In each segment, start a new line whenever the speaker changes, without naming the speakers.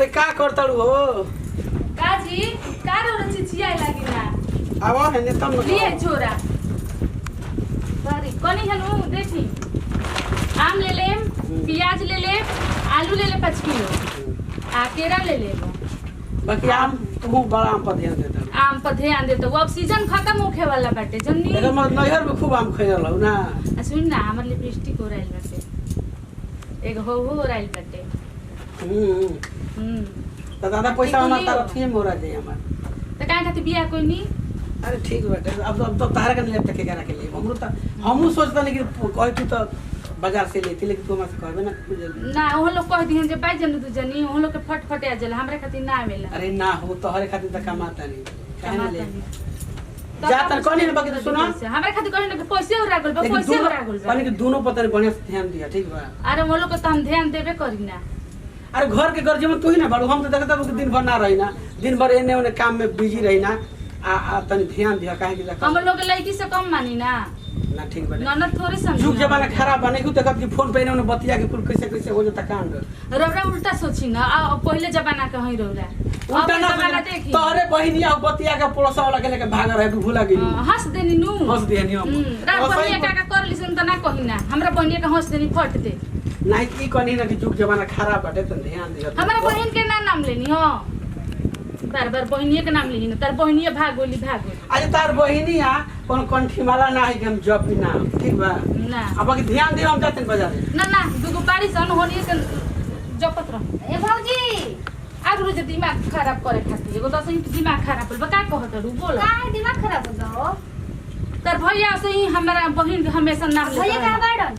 अरे का करतड़ू हो
काजी का रो चिचिया लागी ना
आवा है ने तम
लिए छोरा बारी कोनी हनु देखी आम ले ले प्याज ले ले आलू ले ले 5 किलो आ केरा ले ले
बाकी आम तू बड़ा आम पर ध्यान देता
आम पर ध्यान दे तो अब सीजन खत्म होखे वाला बाटे जन्नी
एकर मतलब नहर में खूब आम खइल हो ना
सुन ना हमर लिपस्टिक हो रहल बाटे एक हो रहल बाटे
तो दादा पैसा हमार तारा थी मोरा दे हमार
तो काहे खातिर बियाह कोई नहीं
अरे ठीक बाटे अब तो तारा के लिए तक के लिए हमरो त हमहु सोचता नहीं कि कह तू तो बाजार से लेती लेकिन तू हमसे कहबे ना
ना ओह लोग कह दिहन जे बाई जन तू जनी ओह लोग के फटफट आ जाला हमरे खातिर ना आवेला
अरे ना हो तो हरे खातिर त कमाता नहीं काहे ले
कमाता
जा त कोनी ने बाकी तो सुनो
हमरे खातिर कहने के पैसे उड़ा गेल बा पैसे उड़ा गेल बा
पानी के दोनों पता बढ़िया से ध्यान दिया ठीक बा
अरे वो लोग को तो हम ध्यान देबे करी ना
अरे घर के गर्जे में तू ही ना बाड़ू हम तो देखता कि दिन भर ना रही ना दिन भर एने ओने काम में बिजी रही ना आ तनी ध्यान दिया काहे कि
हम लोग लड़की से कम मानी ना
ना ठीक बाटे
ननद थोड़ी समझ
जुग जमाना खराब बने हु देखत कि फोन पे एने बतिया के कुल कैसे हो जाता कांड
रौरा उल्टा सोची ना आ पहले जमाना के हई रौरा
उल्टा ना
देखी
तोहरे बहिनिया बतिया के पड़ोसा वाला के लेके भाग रहे भूला गेली
हंस देनी नु
हंस देनी हम
रात बनिया का कर लिसन त ना कही ना हमरा बनिया का हंस देनी फट दे
नहीं की कनी ना कि जुग जमाना खराब बाटे त ध्यान दिया
हमरा बहन के नाम लेनी हो बार बार बहनिया के नाम लेनी तार बहनिया भागोली
अरे तार बहिनिया कोन कंठी माला ना है कि हम जब भी ना ठीक बा
ना
अब बाकी ध्यान दे हम जाते बाजार
ना दुगो बारी सन होनी के जपत रह ए भौजी आगु जे दिमाग खराब करे खातिर एगो दसई दिमाग खराब होल का कहत रू बोल
काहे दिमाग खराब हो गयो
तार भैया से ही हमरा बहिन हमेशा नाम ले
भैया का बाड़न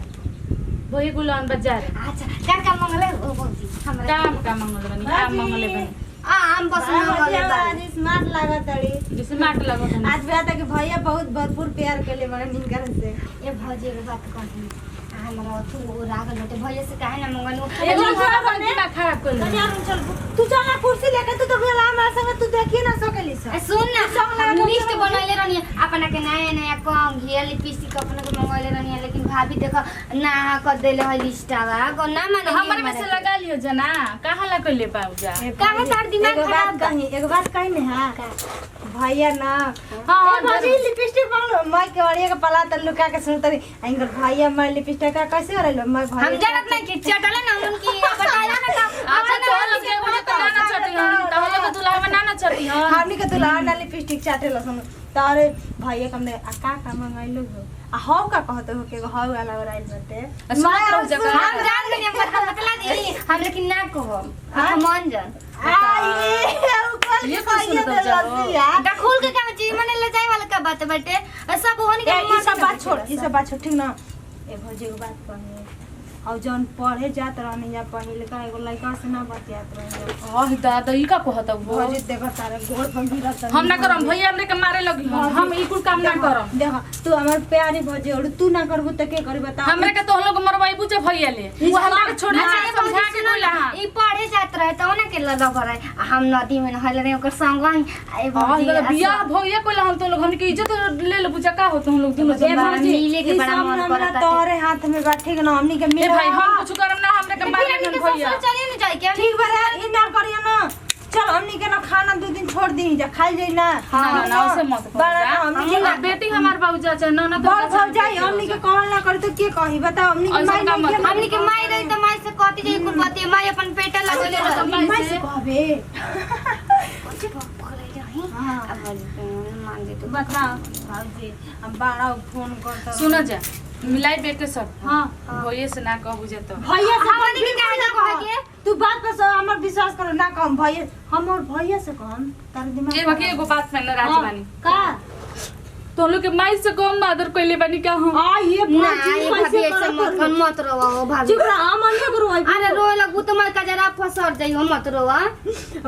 भैया गुलान बाजार
अच्छा का मंगले ओ भौजी हमरा
का मंगल बनी का मंगले बनी
आम बस मंगले
आज स्मार्ट लागत अड़ी
जैसे माट लगो
आज भी आता कि भैया बहुत भरपूर प्यार के लिए मगर निकर से
ए भौजी के बात कही हमरा तू रागल बेटे भैया से काहे ना मंगलू
ए दिमाग खराब कर ले
यार चल तू चल ना कुर्सी लेके तू तो भेला हमारे संग तू देखी ना सकली से
सुन ना लिस्ट बनैले रहनी अपना के नया नया कम घिया लिपस्टिक अपना के मंगैले रहनी लेकिन भाभी देखो ना कर देले है लिस्टवा को ना माने
हमरे में से लगा लियो जना कहां ला कर ले पाऊजा
काहे तार दिमाग खराब
एक बात कही ने हां भैया ना
हां
भौजी लिपस्टिक मांगलो मैं के वाड़िया के पला त लुका के सुनतरी एंगर भैया मैं लिपस्टिक का कैसे रहलो मैं भैया
हम जानत नहीं कि चटले ना उनकी बताया ना का
अच्छा तो लोग के मुझे तो ना चटी हम तो लोग दुल्हा में ना चटी हम
हमनी के दुल्हा ना लिपस्टिक चाटेला सुन तारे भैया कम ने का मंगाइलो हो आ हाउ का कहत हो के हाउ वाला राइल बटे
सुनत रहो जगह
हम जान गए हम बतला दी हम लेकिन ना कहो हम मान जान
ये कुछ सुन तो जाओ
दा खोल के काम चीज मने ले जाए वाला का बात बेटे सब होनी के
ई सब बात छोड़ ई सब बात छोड़ ठीक ना ए भौजी के बात कहनी और जौन पढ़े जात रहनी या पहिले का एगो लड़का से ना बतियात रहनी
हां दादा ई का कहत हो
भौजी देखो तारे गोड़ पर गिरत
हम ना करम भैया हमरे के मारे लगी हम ई कुल काम ना करम
देखो तू हमर प्यारी भौजी और तू ना करबू त के करी बता
हमरे के तो लोग मरवाई बुझे भैया ले वो हमरा के छोड़ के समझा के बोला
ई पढ़े जात रहे तो ना के लगा भराय हम नदी में नहल रहे ओकर संग आई
भौजी बियाह भैया कोला हम तो लोग हमनी के इज्जत ले ले बुझा का होत हम लोग दोनों
ए भौजी
मिले के बड़ा मन करता
तोरे हाथ में बा ठीक ना हमनी के
ए भाई हम कुछ करम ना हमरे के मारे
के
भैया
चलिए ना जाए के
ठीक बा ई ना करियो ना चल हमनी के ना खाना 2 दिन छोड़ दी जा खाई जाई ना
हां ना उसे मत
बड़ा ना हमनी के
हम बेटी हमार बाबूजा छ ना तो
बड़ भौ जाई हमनी के कहल ना करी तो के कही बताओ हमनी के माई नहीं के
हमनी के माई रही तो माई से कहती जाई कुल बात माई अपन पेटा लगले रह
माई से कहबे
हां अब मान दे तो
बताओ भौजी हम बड़ा फोन करता
सुन जा मिलाई बेटे सब
हां
भैया से ना कहू जे तो
भैया से
हमनी के काहे ना कह के
तू बात पर से हमर विश्वास कर ना कहम भैया हम और भैया से कहम तार दिमाग
ए बाकी एगो बात में नाराज बानी
का
तो लोग के माई से कम आदर कइले बानी का हम
आ ये
ना ये भाभी ऐसे मत रोवा ओ भाभी
चुप रह हम अन्य करो
अरे रोए लगू तो मैं का जरा फसर जाई हो मत रोवा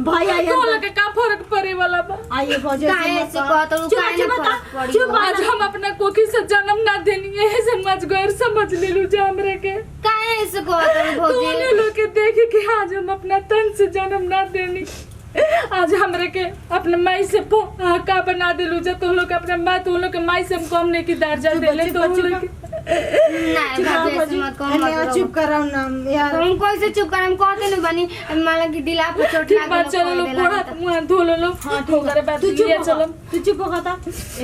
भैया ये
तो लोग के का फर्क पड़े वाला बा
आइए भौजी
काहे से कहत रू काहे ना फर्क पड़ी
चुप
आज हम अपना कोकी से जन्म ना देनी है समझ गैर समझ ले लू जा हमरे के
काहे से कहत रू
तो
भौजी
लोग के देखे कि आज हम अपना तन से जन्म ना देनी आज हमरे के अपने माई से का बना देलू जे तो लोग अपने माँ तो लोग के माई से हम कम नहीं की दर्जा देले तो लोग
नहीं भाभी ऐसे मत कहो मत
चुप कराओ ना यार।
हम कैसे चुप कर हम कहते नहीं बनी माला की दिला पर चोट
ठीक बात चलो लो पूरा मुंह धो लो
हाँ
हो करे बात
तू
ये चलो
तू चुप हो था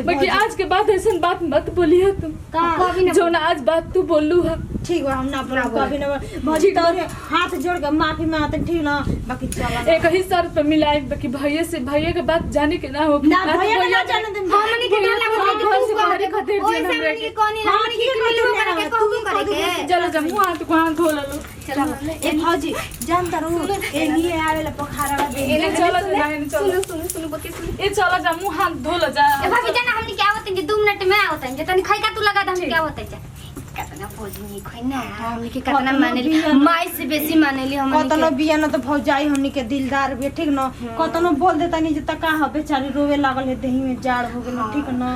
बाकी आज के बाद ऐसा बात मत बोलिए तुम
कभी ना
जो ना आज बात तू बोलू है
ठीक बा हम ना बोला कभी ना भौजी तोरे हाथ जोड़ के माफी मांगते ठीक ना बाकी चला
एक ही शर्त पे मिलाए बाकी भैया के बात जाने के ना हो
ना भैया के ना जाने दे
हमनी के डर लगे
घर से बाहर खातिर
ओए से हमनी के कोनी हमनी के मिलबो करे के कहबो करे के
चलो जा मुंह हाथ को हाथ धो लो
चलो
ए भौजी जानता रहू ए लिए आवेला पोखरा दे
ए चलो जा चलो
सुनो बके सुनो
ए चलो जा मुंह हाथ धो लो जा
ए भाभी जाना हमनी क्या होते हैं 2 मिनट में आवत हैं तनी खाई का तू लगा दे हम क्या होते हैं कतना भौजी नहीं खोई ना हमनी के कतना मानेली माई से बेसी मानेली हमनी
कतनो बिया न तो भौजाई हमनी के दिलदार बे ठीक न कतनो बोल देता नहीं जे तका ह बेचारी रोवे लागल है देही में जाड़ हो गेल ठीक न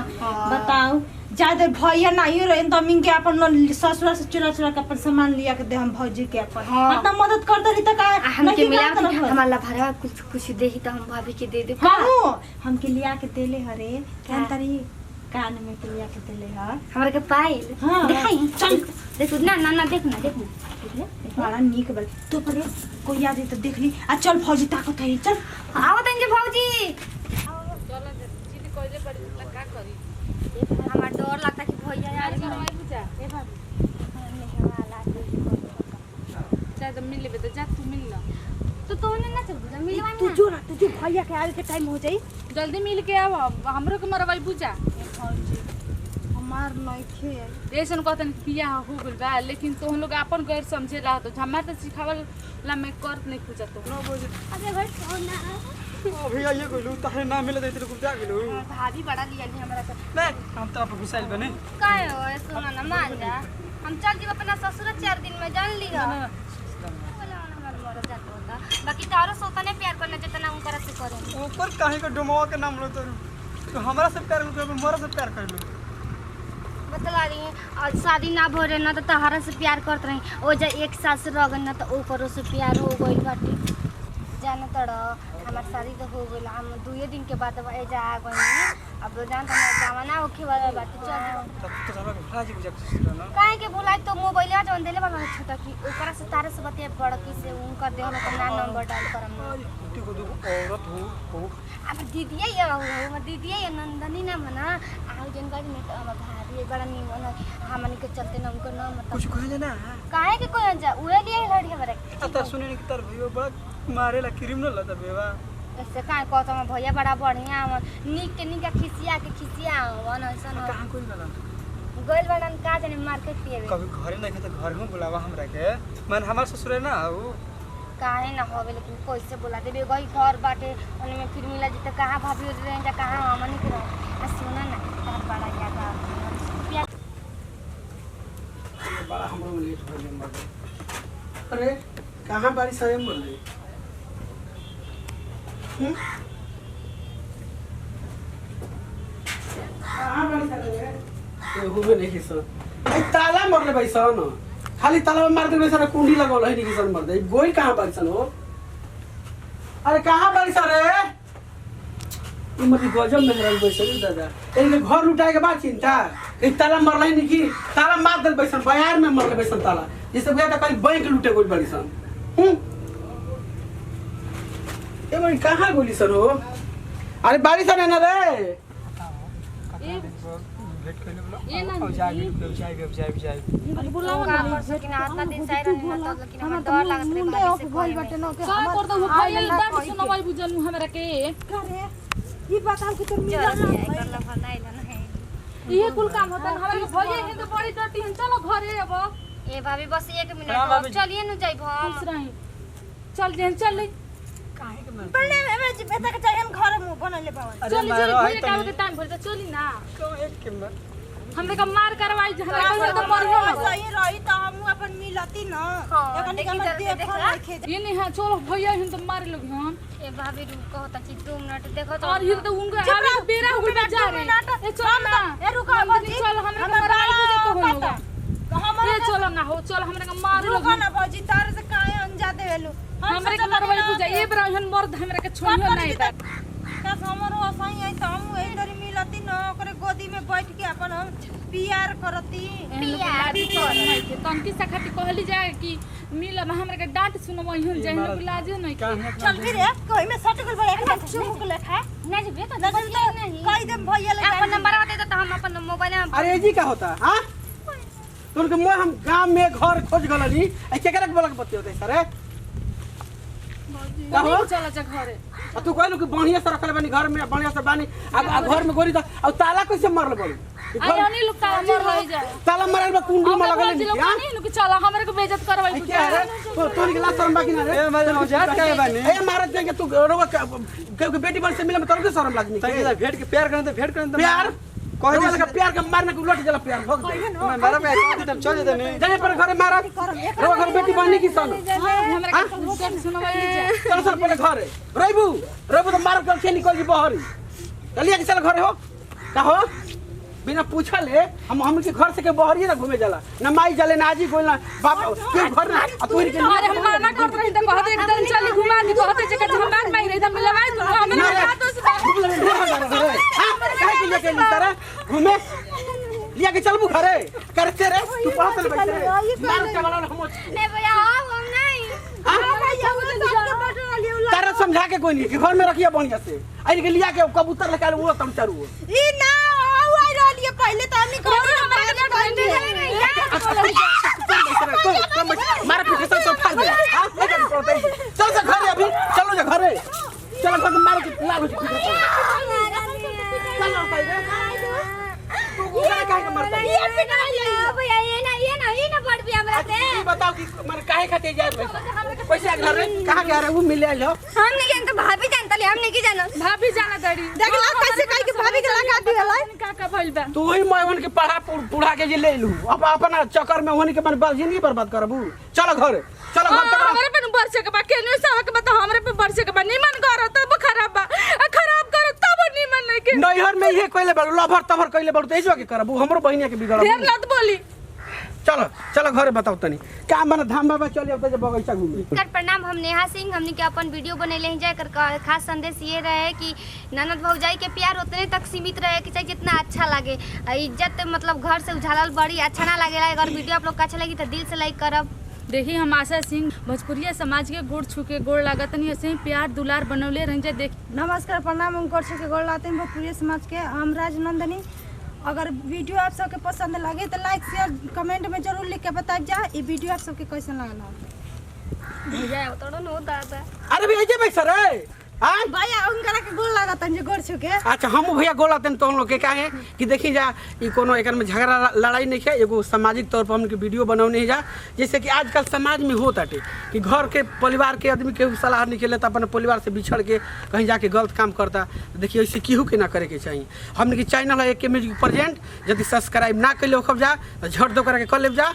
बताओ ज्यादा भैया नहीं रहे तो मिंग के अपन ससुरा से चुरा चुरा के अपन सामान लिया के दे हम भौजी के अपन इतना मदद कर दे त का
हमके मिला हमारा भरवा कुछ कुछ देही तो हम भाभी के दे दे
हमके लिया के देले हरे कान तरी कान में के लिया के देले ह
हमरा के पाइल
हाँ।
दिखाई चल देखो ना ना ना देख ना
बड़ा नीक बल तो पर कोई याद है तो देख ली आ चल भौजी ताकत है चल
आवत हैं भौजी
चलो चीनी कोइले पड़ी का करी
हमरा डर लगता कि भैया यार
बुझा ए जा जब मिल लेबे तो जा तू मिल ला
तो ने ना चल मिलवा
तू जो ना तू भैया के आवे के टाइम हो जाई
जल्दी मिल के आव हमरो के मरवाई बुझा
हमार नइखे
ऐसन कहतन पिया हो गइल बा लेकिन तो हम लोग अपन गैर समझेला तो हमार तो सिखावल ला मैं करत नहीं पूजा तो
अबे भाई सोना
भैया ये कोइलू तारे ना मिले दे तेरे कुत्ता गेलू
भाभी बड़ा लिया नहीं हमरा से
मैं हम तो आप घुसाइल बने
काहे हो सोना ना मान जा हम चल जीव अपना ससुर 4 दिन में जान ली हो बाकी तारो सोता ने प्यार करना जितना उनकरा से करे
ऊपर काहे को डुमवा के नाम लो तो हमरा से प्यार कर मोरा से प्यार कर लो
बतला रही है और शादी ना भरे ना तो तहरा से प्यार करत रही ओ जा एक साल से रगन ना तो ओकरो से प्यार हो गइल बाटे जाना तड़ हमार शादी तो हो गइल हम 2 दिन के बाद ए जा आ गइल अब जान त जमाना ओखे वाला बाटे चल
तब तो साला फ्लाजी बुझा ना
काहे के बोलाई तो मोबाइल आ जवन देले बाबा छोटा की ओकरा से तारे से बतिया बड़की से उनका देहलो तो ना नंबर डाल करम
ठीक हो औरत हो
अब दीदी ये हो दीदी ये नंदनी ना मना आउ जन गाड़ी में तो भाभी बड़ा निमन हमन के चलते ना उनको नाम मतलब
कुछ कहे ना
काहे के कोई जा उहे लिए लड़ी हमरे
आता सुने नहीं कि तार भैया बड़ा मारेला क्रिमिनल लता बेवा
ऐसे काहे कहत हम भैया बड़ा बढ़िया हमन नीक के खिसिया वन ऐसा न
कहां कोई गला
गइल बड़न का जाने मार्केट पिए
कभी घरे नहीं तो घर में बुलावा हमरा के मन हमार ससुर ना हो
काहे ना होवे लेकिन कैसे बोला देबे गई घर बाटे ओने में फिर मिला जिते कहां भाभी रहे जा कहां हमन के रह आ सुना ना तार बड़ा ज्यादा
बड़ा हमरो में लेट हो गए अरे कहां बारिश आए बोल रही कहां बारिश आ रही है ये हुए नहीं किसन भाई ताला मरले भाई सन खाली ताला मार दे सर कुंडी लगावल है नहीं किसन मर दे गोई कहां बारिश हो अरे कहां बारिश रे ई मती गजब में रहल बैसल दादा एने घर लुटाए के बाद चिंता ई ताला मरले नहीं की ताला मार दे बैसन बाजार में मरले बैसन ताला जैसे बुझा त कहीं बैंक लूटे कोई बड़ी सन ए भाई कहां गोली सर हो अरे बारिश आने ना रे भेट कइले
ये ना
व्यवसाय
बुलाओ ना परसों कि ना इतना दिन साइड रहने ना तो लेकिन हमरा डर लागत रे भाभी से
भइल बाटे न के
का कर दो भैया दादी सुनवाई बुझन हमरा के
करे ई बताओ कि तोर मिला
चल कर ला बनाइला ना है
ये कुल काम होता है हमरा के भैया है तो बड़ी डटी है चलो घरे अब
ए भाभी बस 1 मिनट चलिए न जाइब
खुश रही चल जेन चल ले
काहे के मन
पहले में जी बेटा के चाहिए घर में बनले बाबा
चली चली भैया का के टाइम भर चली ना
तो एक के मन
हमरे का मार करवाई हमरा का तो मर हो
सही रही तो हम अपन मिलती न एकन के हम देख
ये नहीं हां चलो भैया हम तो मार लोग हम
ए भाभी रुको होता कि 2 मिनट देखो तो
और ये तो उनका आवे बेरा हो गया जा रहे ए चल ना
ए रुको बाजी
चल हमरा का मरवाई बुझे तो होगा ये चलो ना हो चल हमरा का मार लोग
रुको ना बाजी तारे से काहे अनजा देवेलु
हमरा का मरवाई बुझे ये बेरा हम मर्द हमरा के छोड़ियो नहीं तक
का हमरो असही है त हम एही तरी मिलती न ओकरे गोदी में बैठ के अपन हम प्यार करती।
तंकी से खाती कहली जाए कि मिल हमरा के डांट सुनम हिन जाए हम लाजे नहीं के
चल फिर कोई में सट गल बड़े एक चुमुक लेखा
ना जी बेटा
ना नहीं कह दे भैया ले
अपन नंबर बता दे तो हम अपन मोबाइल में
अरे जी का होता हां तुमके मैं हम गांव में घर खोज गलनी ए केकरा के बोला के बतियो दे सर कहो
चला जा घरे
आ तू कहलू कि बढ़िया से रखले बानी घर में बढ़िया से बानी आ घर में गोरी त और ताला कैसे मारल बोली
आई अनी लोग ताला मर रही जाए
ताला मारल बा कुंडी में लगल
लोग नहीं कि चला हमरे को बेइज्जत करवाई
क्या है तोरी के लाश शर्म बाकी ना रे
ए मैं मजाक करे बानी
ए मारत देंगे तू रोवा के बेटी बन से मिले में तोरे शर्म लागनी
तकिला भेट के प्यार करन तो भेट करन तो
प्यार
कह
रोवा लगा प्यार के मारने को उलट जला प्यार भग दे
मैं मारा पे एकदम चल जेते नहीं
जाने पर घरे मारा रोवा घर बेटी बनी की सन
हमरा के सुनवाई जाए
चल सर पहले घरे रेबू तो मार कर के निकल जी बहरी चलिए कि चल घरे हो का हो बिना पूछले हम के घर से के बहरी ना घूमे जाला ना माई जले ना आजी कोई ना बाप के घर ना आ तू के
अरे हम माना करत रही त कहत एक दिन चली घुमा दी कहत जे हम बात मांग रही त मिलवाई तू हमरा बात से
काहे के लेके ली तारा घूमे लिया के चलबू घरे करते रे तू पढ़त ले बैठे मार के वाला हम
नहीं भैया हम नहीं
तारा समझा के कोई नहीं कि घर में रखिया बढ़िया से आई के लिया के कबूतर लेके वो तम चरू
ई ना आउ आई रहलिए पहले त हमनी
मार पीछे सब फाड़ दे हां चल से घरे अभी चलो जा घरे चलो घर मार के लागो चलो भाई तू गुना काहे के मरता
ये पिटा ले भैया ये ना पड़ भी हमरा से
तू बताओ कि माने काहे खाते जाए पैसा घर रे कहां गया रे वो मिले आइलो
हम नहीं जानते भाभी जानता ले हम नहीं की जानो
भाभी जाना दाड़ी
देख ला कैसे कह के भाभी के लगा दियला
का भइल बा
तू ही मैवन के पढ़ा पुढ़ा के जे ले लू अब अपना चक्कर में होने के मन जिंदगी बर्बाद करबू चलो घर
हमरे पे वर्ष के बा केने से के बता हमरे पे वर्ष के बा निमन कर तब खराब बा खराब कर तब निमन नहीं के
नैहर में ये कइले बड़ लभर तभर कइले बड़ तो ऐसो के करबू हमरो बहिनिया के बिगड़बू
ढेर लत बोली
चलो घरे बताओ तनी काम बना धाम बाबा चल अब तो बगीचा घूमी
कर प्रणाम हम नेहा सिंह हमने के अपन वीडियो बनैले हैं जाकर खास संदेश ये रहे कि ननद भौजाई के प्यार उतने तक सीमित रहे कि चाहे जितना अच्छा लगे इज्जत मतलब घर से उछालल बड़ी अच्छा ना लगेला अगर वीडियो आप लोग का अच्छा लगी तो दिल से लाइक करब
देखिए हम आशा सिंह भोजपुरिया समाज के गोड़ छू के गोड़ लागत नहीं ऐसे ही प्यार दुलार बनौले रह जाए देख
नमस्कार प्रणाम हम गोड़ के गोड़ लाते हैं भोजपुरी समाज के हम राजनंदनी। अगर वीडियो आप सबके पसंद लगे तो लाइक शेयर कमेंट में जरूर लिख के बताइए जा ये वीडियो आप सबके कैसन लगल
भैया तोड़ो नो दादा
अरे भैया जे बैठ रे हां
भैया उनकरा के गोड़ लागत है गोड़ छुके
अच्छा हम भैया गोला तन तो हम लोग के काहे कि देखी जा ई कोनो एकर में झगड़ा लड़ाई नहीं है एगो सामाजिक तौर पर हम के वीडियो बनाउने जा जैसे कि आजकल समाज में होत आटे कि घर के परिवार के आदमी के सलाह निकले तो अपन परिवार से बिछड़ के कहीं जाके गलत काम करता तो देखिए ऐसे केहू के ना करे के चाहिए हमने की चैनल है के म्यूजिक प्रेजेंट यदि सब्सक्राइब ना कैले खब जा तो झट दो करके कर लेब जा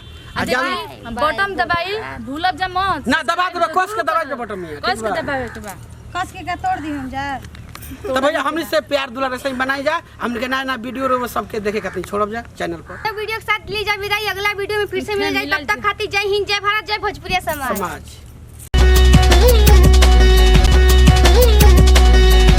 बटन दबाई भूलब जा मत
ना दबा दो कस के दबा दे बटन में
कस के दबावे के बा
कस के तोड़ दी हम जा
तो भैया हमने से प्यार दुलार ऐसे ही बनाई जा हमने के नया वीडियो रो सबके देखे खातिर छोड़ब जा चैनल पर
वीडियो के साथ ली जा विदाई अगला वीडियो में फिर से मिल जाए तब तक खातिर जय हिंद जय भारत जय भोजपुरिया समाज।